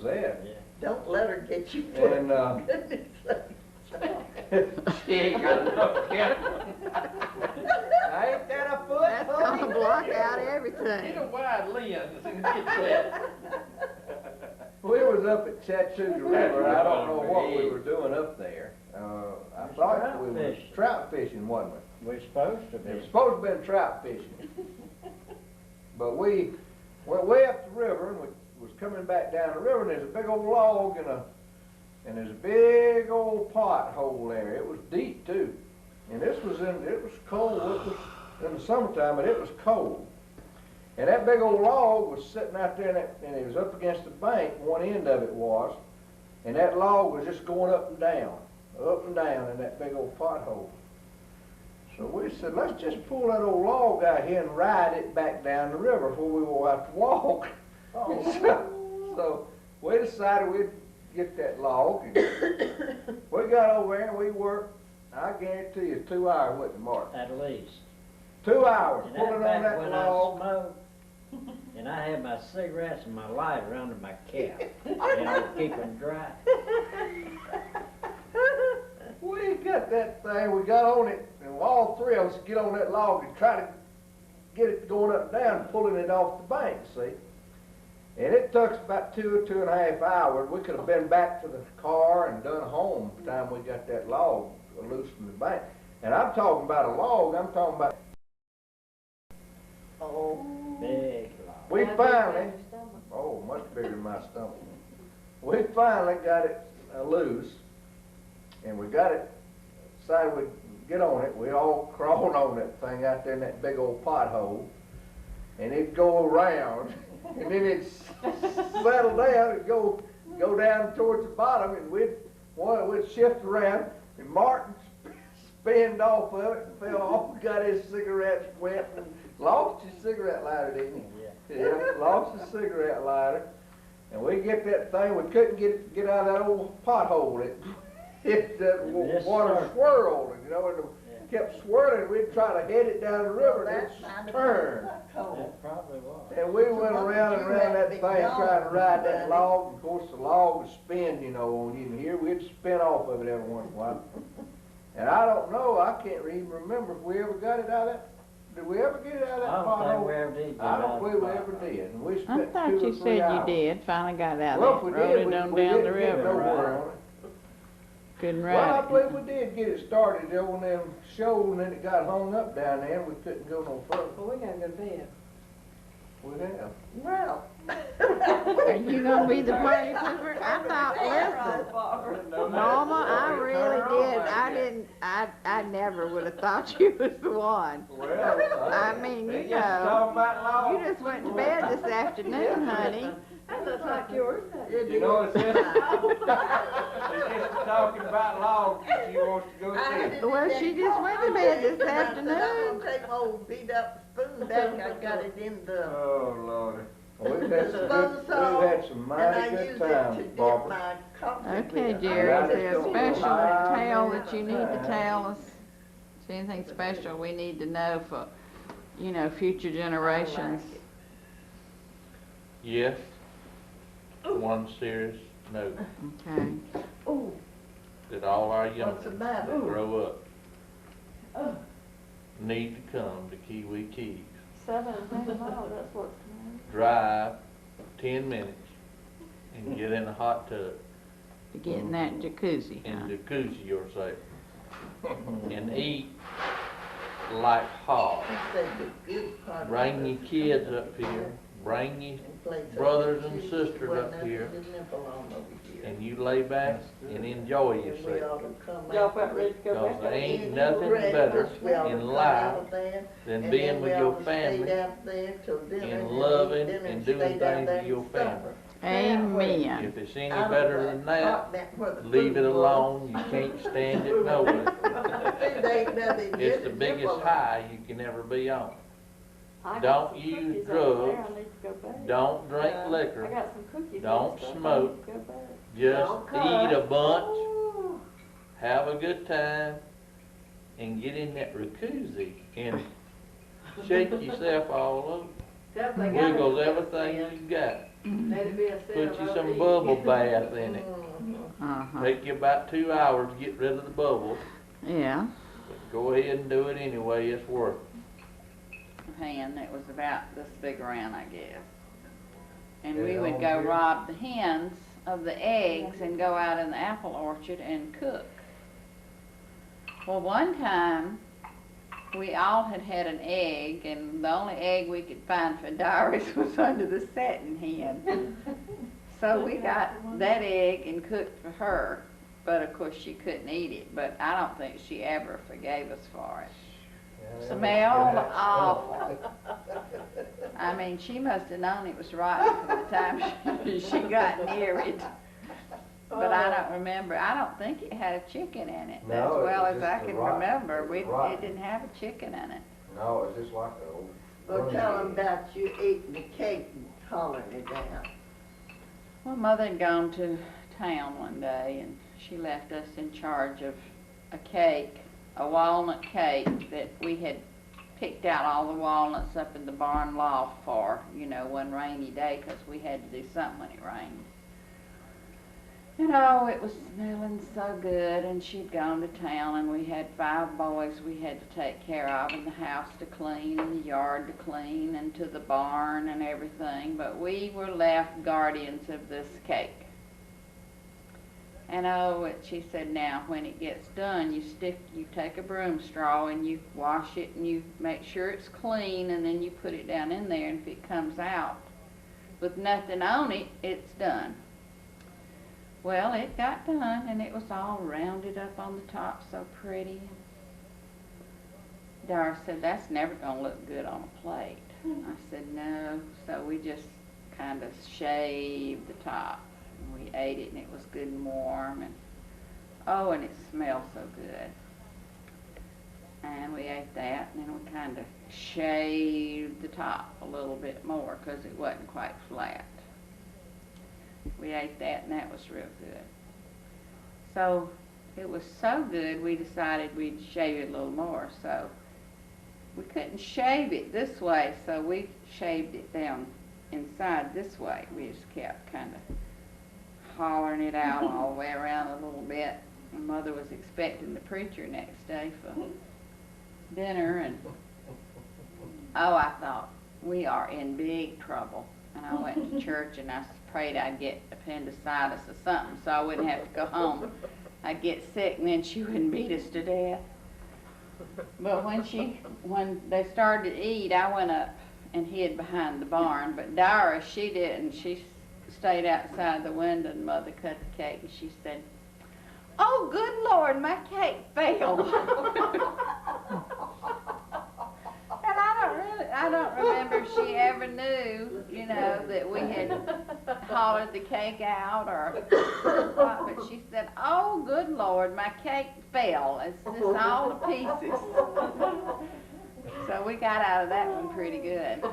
that. Yeah. Don't let her get you. And, She ain't got enough camera. ain't that a foot? That's honey? gonna block out Get everything. a wide lens and get that. We was up at Chattanooga River. I don't know what we were doing up there. I thought we were trout fishing, wasn't we? We're supposed to It be. was supposed to have been trout fishing. But we went way up the river and we was coming back down the river, and there's a big old log and there's a big old pothole there. It was deep too. And it was cold. It was in the summertime, but it was cold. And that big old log was sitting out there, and it was up against the bank, one end of it was, and that log was just going up and down in that big old pothole. So we said, let's just pull that old log out here and ride it back down the river before we will have to walk. So we decided we'd get that log, and we got over there and we worked, I guarantee you, 2 hours with the mark. At least. 2 hours And pulling that on back that when log. I smoked, and I had my cigarettes and my lighter under my cap, and I was keeping dry. We got that thing, we got on it, and all three of us get on that log and try to get it going up and down, pulling it off the bank, see? And it took us about 2.5 hours. We could have been back to the car and done home by the time we got that log loose from the bank. And I'm talking about a log, I'm talking about... Oh. Big log. We finally, oh, much bigger than my stomach. We finally got it loose, and we got it, decided we'd get on it. We all crawled on that thing out there in that big old pothole, and it'd go around, and then it'd settle down and go down towards the bottom, and we'd shift around, and Martin spinned off of it and fell off, got his cigarettes wet, and lost his cigarette lighter, didn't he? Yeah, lost his cigarette lighter. And we get that thing, we couldn't get out of that old pothole. That water swirled, and it kept swirling. We'd try to head it down the river, and it'd turn. That probably was. And we went around and around that thing trying to ride that log. Of course, the log would spin, in here. We'd spin off of it every once in a while. And I don't know, I can't even remember if we ever got it out of that. Did we ever get it out of that I don't think we pothole? ever did. I don't believe we ever did. And we I spent thought 2 or you 3 said hours. you did, finally got out Well, if of we it, rode did, it on we down the didn't get river. nowhere on it. Couldn't Well, I ride believe it. we did get it started there on them shoals, and then it got hung up down there, and we couldn't go no further. Well, we gotta go to bed. We have. Well. Are you gonna be the party pooper? I thought, listen, Norma, I really did. I never would have thought you was the one. Well, I mean, they you just know, talking about law. you just went to bed this afternoon, honey. That looks like yours. You know, it's just, they're just talking about law, she wants to go see. Well, she just went to bed this afternoon. I'm gonna take my old beat up spoon back, I got it in the, Oh, Lord. We've had some spoon saw, we've had some and I mighty good used it to times, dip Barbara. my coffee Okay, with. Jerry, is there a special tale that you need to tell us? Is there anything special we need to know for, future generations? Yes. One serious note, Okay. Ooh, that all our young what's the ones matter? that grow up Oh. need to come to Keowee Keys. 7.5 miles, that's what's. Drive 10 minutes and get in a hot tub To get in that jacuzzi, and huh? jacuzzi yourself and eat like hogs. That's the good part. Bring your kids up here, bring your brothers and sisters up here, and you lay back and enjoy yourself. Y'all about ready to go Because back? there ain't nothing better in life than being with your family and loving and doing things with your family. Amen. If it's any better than that, leave it alone. You can't stand it nowhere. It's the biggest high you can ever be on. I got Don't some use cookies over there. drugs. I need to go back. Don't drink I liquor. got some cookies. Don't and stuff. smoke. I need to go back. Just Don't eat a bunch, Ooh. have a good time, and get in that jacuzzi and shake yourself all over. Wiggles everything you got. Let it be a Put you ceremony. some bubble bath in it. Uh-huh, Take you about 2 hours to get rid of the bubbles. yeah. But go ahead and do it anyway, it's worth it. Hen that was about this big around, I guess. And we Yeah, would go okay. rob the hens of the eggs and go out in the apple orchard and cook. Well, one time, we all had had an egg, and the only egg we could find for Doris was under the satin hen. So we got that egg and cooked for her, but of course she couldn't eat it, but I don't think she ever forgave us for it. Yeah, Smelled that's awful. I mean, she must have known it was rotten from the time she got near it. But I don't remember, I don't think it had a chicken in it, as No, it well was as just I the can rotten. remember. It was It rotten. didn't have a chicken in it. No, it's just like the old. Well, tell them about you eating the cake and hollering it down. Well, Mother had gone to town one day, and she left us in charge of a cake, a walnut cake that we had picked out all the walnuts up in the barn loft for, you know, one rainy day, 'cause we had to do something when it rained. And oh, it was smelling so good, and she'd gone to town, and we had 5 boys we had to take care of, and the house to clean, and the yard to clean, and to the barn and everything, but we were left guardians of this cake. And oh, she said, now, when it gets done, you take a broom straw, and you wash it, and you make sure it's clean, and then you put it down in there, and if it comes out with nothing on it, it's done. Well, it got done, and it was all rounded up on the top, so pretty. Doris said, that's never gonna look good on a plate. I said, no, so we just kind of shaved the top. And we ate it, and it was good and warm, and oh, and it smelled so good. And we ate that, and then we kind of shaved the top a little bit more, 'cause it wasn't quite flat. We ate that, and that was real good. So it was so good, we decided we'd shave it a little more. So we couldn't shave it this way, so we shaved it down inside this way. We just kept kind of hollering it out all the way around a little bit. And Mother was expecting the preacher next day for dinner, and oh, I thought, we are in big trouble. And I went to church, and I prayed I'd get appendicitis or something so I wouldn't have to go home. I'd get sick, and then she wouldn't beat us to death. But when they started to eat, I went up and hid behind the barn. But Doris, she didn't. She stayed outside the window, and Mother cut the cake, and she said, oh, good Lord, my cake fell. And I don't remember if she ever knew, you know, that we had hollered the cake out or what, but she said, oh, good Lord, my cake fell. It's just all to pieces. So we got out of that one pretty good.